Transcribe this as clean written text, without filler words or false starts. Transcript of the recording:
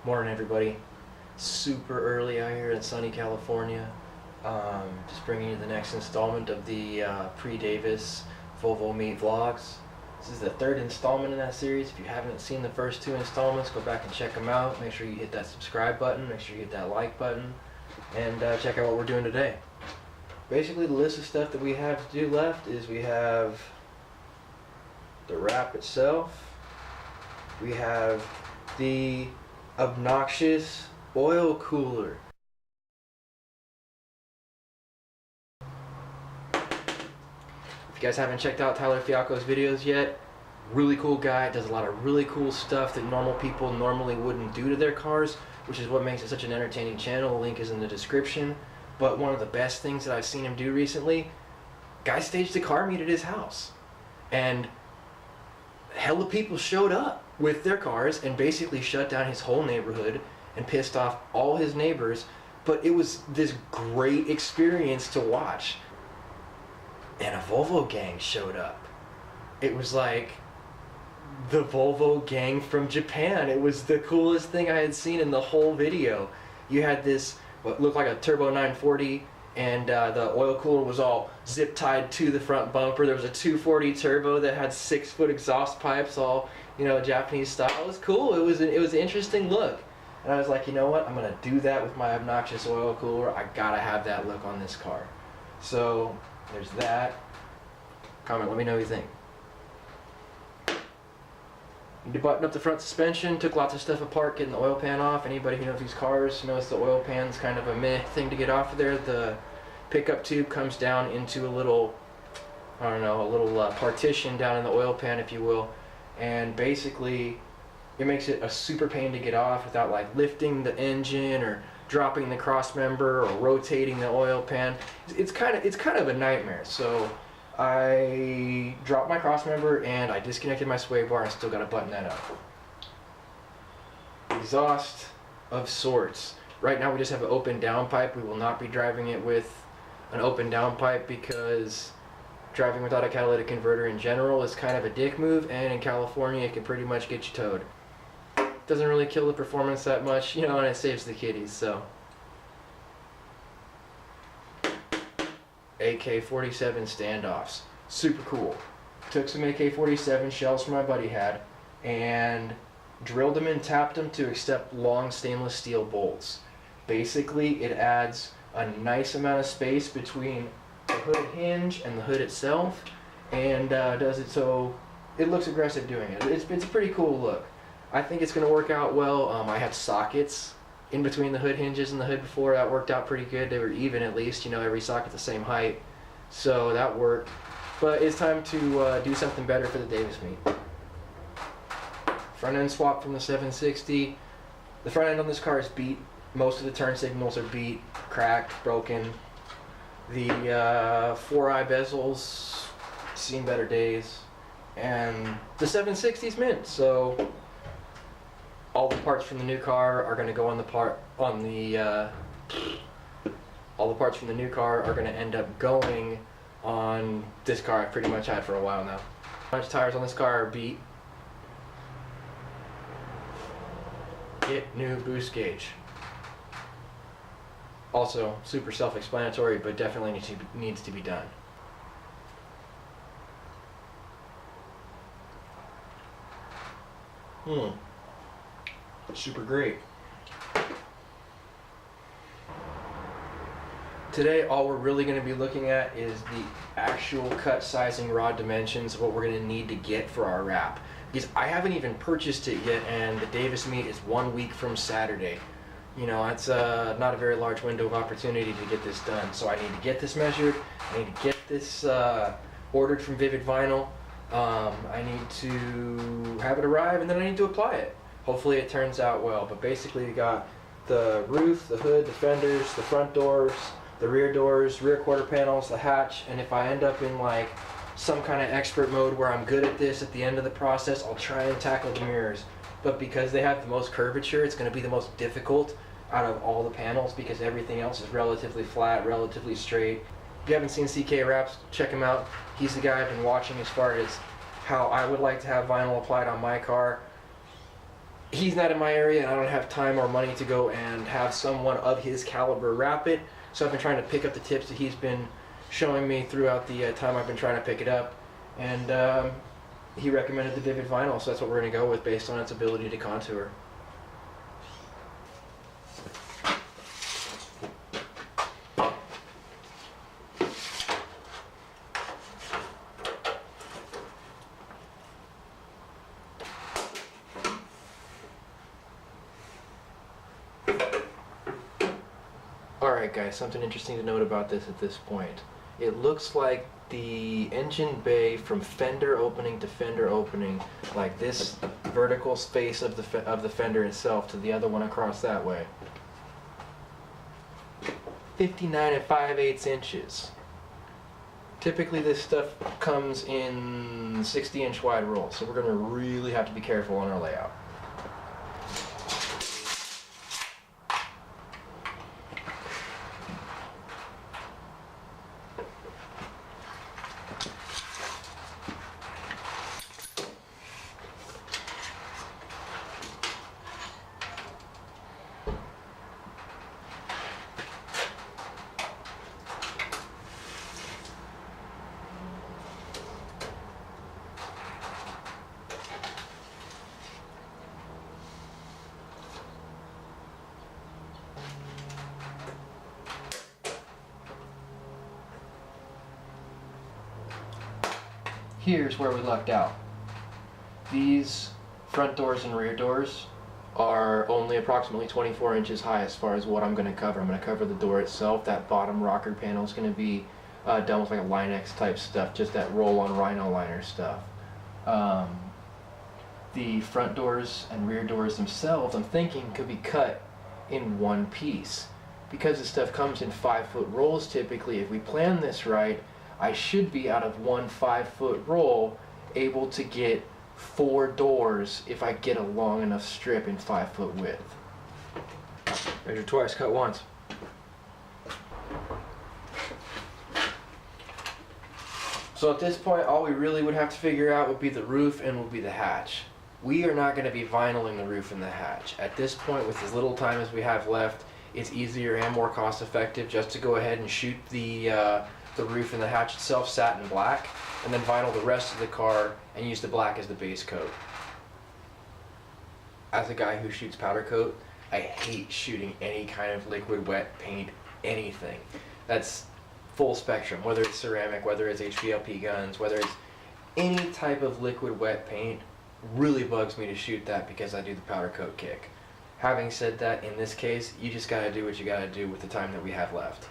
Morning, everybody. Super early out here in sunny California. Just bringing you the next installment of the pre-Davis Volvo Meet Vlogs. This is the third installment in that series. If you haven't seen the first two installments, go back and check them out. Make sure you hit that subscribe button, make sure you hit that like button, and check out what we're doing today. Basically, the list of stuff that we have to do left is we have the wrap itself, we have the obnoxious oil cooler. If you guys haven't checked out Tyler Fialko's videos yet, really cool guy, does a lot of really cool stuff that normal people normally wouldn't do to their cars, which is what makes it such an entertaining channel. The link is in the description. But one of the best things that I've seen him do recently, guy staged a car meet at his house, and hella people showed up with their cars and basically shut down his whole neighborhood and pissed off all his neighbors. But it was this great experience to watch. And a Volvo gang showed up. It was like the Volvo gang from Japan. It was the coolest thing I had seen in the whole video. You had this, what looked like a turbo 940, and the oil cooler was all zip tied to the front bumper. There was a 240 turbo that had 6-foot exhaust pipes, all, you know, Japanese style. It was cool. It was an interesting look. And I was like, you know what? I'm gonna do that with my obnoxious oil cooler. I gotta have that look on this car. So there's that. Comment, let me know what you think. Need to button up the front suspension. Took lots of stuff apart, getting the oil pan off. Anybody who knows these cars knows the oil pan's kind of a meh thing to get off of there. The pickup tube comes down into a little, I don't know, a little partition down in the oil pan, if you will. And basically, it makes it a super pain to get off without like lifting the engine or dropping the cross member or rotating the oil pan. It's kind of a nightmare. So I dropped my cross member and I disconnected my sway bar and still got to button that up. Exhaust of sorts. Right now we just have an open down pipe. We will not be driving it with an open down pipe because driving without a catalytic converter in general is kind of a dick move, and in California it can pretty much get you towed. Doesn't really kill the performance that much, you know, and it saves the kiddies, so. AK-47 standoffs. Super cool. Took some AK-47 shells my buddy had and drilled them and tapped them to accept long stainless steel bolts. Basically, it adds a nice amount of space between the hood hinge and the hood itself, and does it so it looks aggressive doing it. It's a pretty cool look. I think it's going to work out well. I had sockets in between the hood hinges and the hood before. That worked out pretty good. They were even at least, you know, every socket the same height. So that worked. But it's time to do something better for the Davis meet. Front end swap from the 760. The front end on this car is beat. Most of the turn signals are beat, cracked, broken. The 4-eye bezels, seen better days. And the 760's mint, so all the parts from the new car are going to go on the all the parts from the new car are going to end up going on this car I've pretty much had for a while now. Bunch of tires on this car are beat. Get new boost gauge. Also super self-explanatory, but definitely needs to be done. Super great. Today, all we're really going to be looking at is the actual cut sizing rod dimensions of what we're going to need to get for our wrap. Because I haven't even purchased it yet, and the Davis meet is 1 week from Saturday. You know, it's not a very large window of opportunity to get this done. So I need to get this measured. I need to get this ordered from Vivid Vinyl. I need to have it arrive, and then I need to apply it. Hopefully it turns out well. But basically we got the roof, the hood, the fenders, the front doors, the rear doors, rear quarter panels, the hatch, and if I end up in like some kind of expert mode where I'm good at this at the end of the process, I'll try and tackle the mirrors. But because they have the most curvature, it's going to be the most difficult out of all the panels because everything else is relatively flat, relatively straight. If you haven't seen CK Wraps, check him out. He's the guy I've been watching as far as how I would like to have vinyl applied on my car. he's not in my area and I don't have time or money to go and have someone of his caliber wrap it. So I've been trying to pick up the tips that he's been showing me throughout the time I've been trying to pick it up. And he recommended the Vivid Vinyl, so that's what we're going to go with based on its ability to contour. Alright guys, something interesting to note about this at this point. It looks like the engine bay from fender opening to fender opening, like this vertical space of the fender itself to the other one across that way, 59 5/8 inches. Typically this stuff comes in 60-inch wide rolls, so we're going to really have to be careful on our layout. Here's where we lucked out. These front doors and rear doors are only approximately 24 inches high as far as what I'm going to cover. I'm going to cover the door itself. That bottom rocker panel is going to be done with like a Line-X type stuff, just that roll-on Rhino liner stuff. The front doors and rear doors themselves, I'm thinking, could be cut in one piece. Because this stuff comes in 5-foot rolls typically, if we plan this right, I should be, out of one 5-foot roll, able to get 4 doors if I get a long enough strip in 5-foot width. Measure twice, cut once. So at this point, all we really would have to figure out would be the roof and would be the hatch. We are not going to be vinyling the roof and the hatch. At this point, with as little time as we have left, it's easier and more cost effective just to go ahead and shoot the roof and the hatch itself satin black, and then vinyl the rest of the car and use the black as the base coat. As a guy who shoots powder coat, I hate shooting any kind of liquid wet paint, anything. That's full spectrum, whether it's ceramic, whether it's HVLP guns, whether it's any type of liquid wet paint, really bugs me to shoot that because I do the powder coat kick. Having said that, in this case, you just gotta do what you gotta do with the time that we have left.